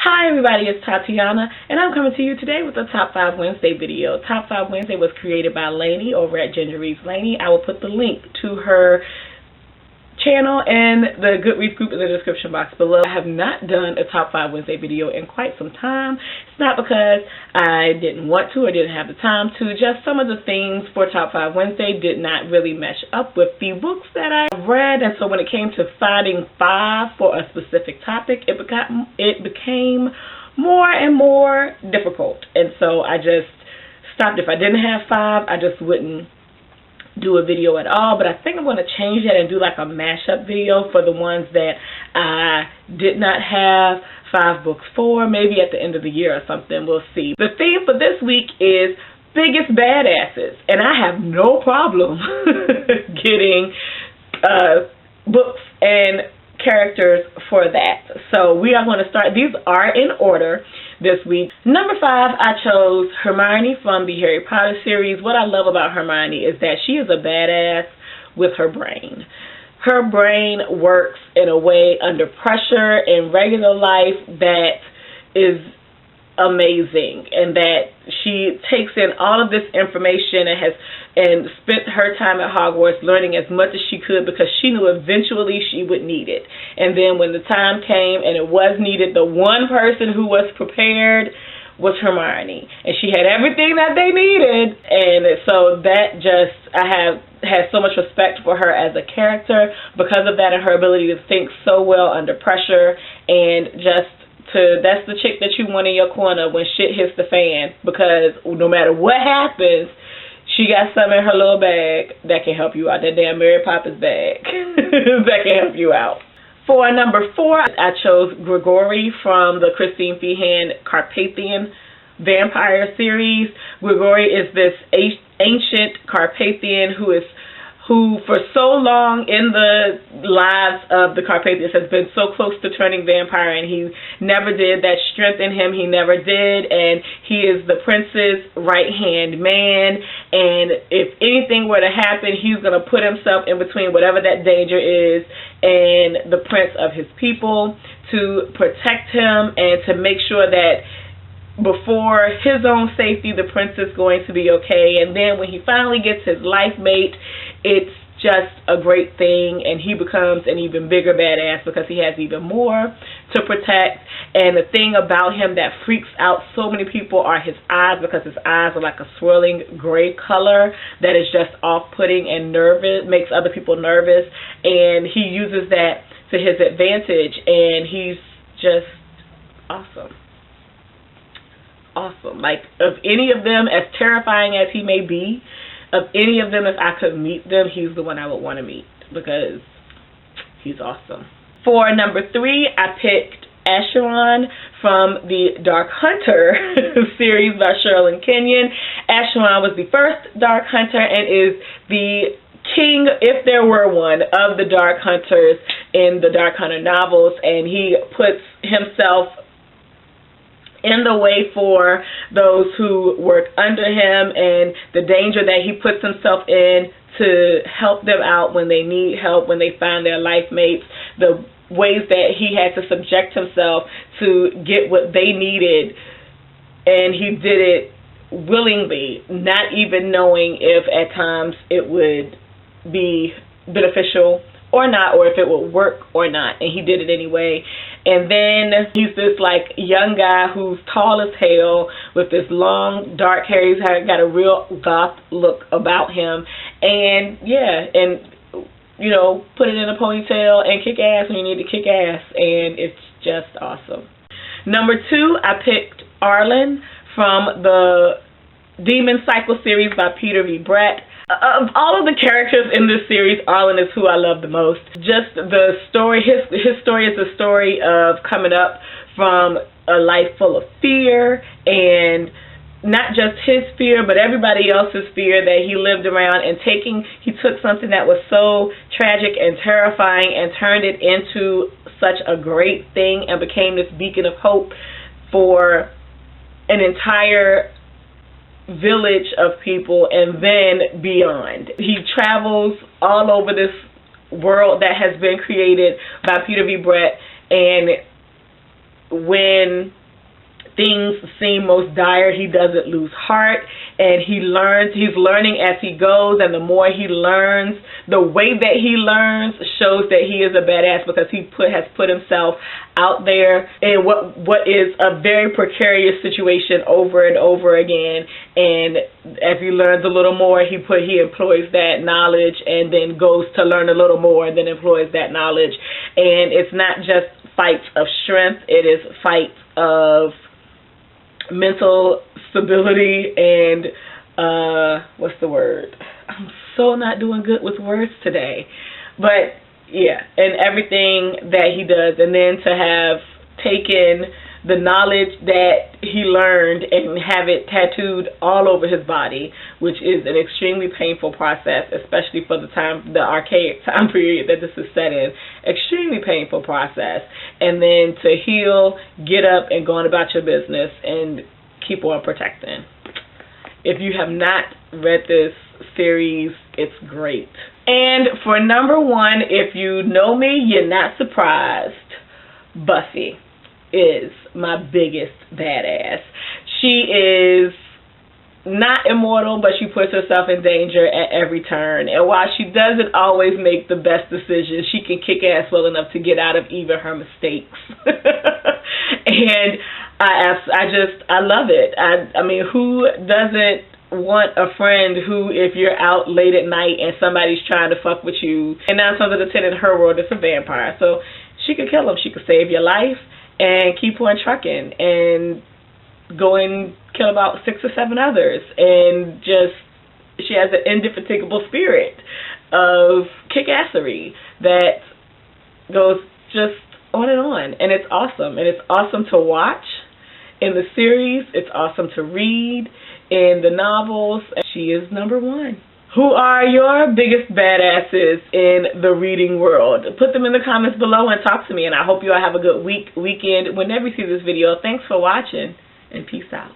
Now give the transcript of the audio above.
Hi everybody, it's Tatiana, and I'm coming to you today with a Top 5 Wednesday video. Top 5 Wednesday was created by Lainey over at Ginger Reads Lainey. I will put the link to her channel and the Goodreads group in the description box below. I have not done a Top 5 Wednesday video in quite some time. It's not because I didn't want to or didn't have the time to, just some of the things for Top 5 Wednesday did not really mesh up with the books that I read, and so when it came to finding 5 for a specific topic, it became more and more difficult, and so I just stopped. If I didn't have 5, I just wouldn't do a video at all, but I think I'm going to change that and do like a mashup video for the ones that I did not have 5 books for, maybe at the end of the year or something. We'll see. The theme for this week is biggest badasses, and I have no problem getting books and characters for that. So we are going to start. These are in order this week. Number 5, I chose Hermione from the Harry Potter series. What I love about Hermione is that she is a badass with her brain. Her brain works in a way under pressure in regular life that is amazing, and that she takes in all of this information and spent her time at Hogwarts learning as much as she could because she knew eventually she would need it. And then when the time came and it was needed, the one person who was prepared was Hermione, and she had everything that they needed. And so that just, I have so much respect for her as a character because of that, and her ability to think so well under pressure, and just that's the chick that you want in your corner when shit hits the fan, because no matter what happens, she got something in her little bag that can help you out. That damn Mary Poppins bag that can help you out. For number 4, I chose Gregori from the Christine Feehan Carpathian Vampire series. Gregori is this ancient Carpathian who for so long in the lives of the Carpathians has been so close to turning vampire, and he never did. That strength in him, he never did, and he is the prince's right-hand man, and if anything were to happen, he's going to put himself in between whatever that danger is and the prince of his people to protect him and to make sure that before his own safety, the prince is going to be okay. And then when he finally gets his life mate, it's just a great thing, and he becomes an even bigger badass because he has even more to protect. And the thing about him that freaks out so many people are his eyes, because his eyes are like a swirling gray color that is just off-putting and nervous, makes other people nervous, and he uses that to his advantage, and he's just awesome. Awesome. Like, of any of them, as terrifying as he may be, of any of them, if I could meet them, he's the one I would want to meet because he's awesome. For number 3, I picked Chiron from the Dark Hunter series by Sherilyn Kenyon. Chiron was the first Dark Hunter and is the king, if there were one, of the Dark Hunters in the Dark Hunter novels, and he puts himself in the way for those who work under him, and the danger that he puts himself in to help them out when they need help, when they find their life mates, the ways that he had to subject himself to get what they needed, and he did it willingly, not even knowing if at times it would be beneficial or not, or if it would work or not, and he did it anyway. And then he's this like young guy who's tall as hell with this long dark hair. He's got a real goth look about him, and yeah, and you know, put it in a ponytail and kick ass when you need to kick ass, and it's just awesome. Number 2, I picked Arlen from the Demon Cycle series by Peter V. Brett. Of all of the characters in this series, Arlen is who I love the most. Just the story, his story is a story of coming up from a life full of fear, and not just his fear, but everybody else's fear that he lived around, and he took something that was so tragic and terrifying and turned it into such a great thing and became this beacon of hope for an entire village of people and then beyond. He travels all over this world that has been created by Peter V. Brett, and when things seem most dire, he doesn't lose heart, and he's learning as he goes, and the more he learns, the way that he learns shows that he is a badass, because he has put himself out there in what is a very precarious situation over and over again, and as he learns a little more, he employs that knowledge, and then goes to learn a little more, and then employs that knowledge. And it's not just fights of strength, it is fights of mental stability and what's the word? I'm so not doing good with words today. But yeah, and everything that he does, and then to have taken the knowledge that he learned and have it tattooed all over his body, which is an extremely painful process, especially for the archaic time period that this is set in. Extremely painful process. And then to heal, get up, and go on about your business and keep on protecting. If you have not read this series, it's great. And for number 1, if you know me, you're not surprised, Buffy is my biggest badass. She is not immortal, but she puts herself in danger at every turn. And while she doesn't always make the best decisions, she can kick ass well enough to get out of even her mistakes. And I love it. I mean, who doesn't want a friend who, if you're out late at night and somebody's trying to fuck with you, and 9 times out of 10 in her world, it's a vampire. So she could kill him. She could save your life and keep on trucking and go and kill about 6 or 7 others. And just, she has an indefatigable spirit of kickassery that goes just on and on. And it's awesome. And it's awesome to watch in the series. It's awesome to read in the novels. She is number 1. Who are your biggest badasses in the reading world? Put them in the comments below and talk to me. And I hope you all have a good weekend whenever you see this video. Thanks for watching, and peace out.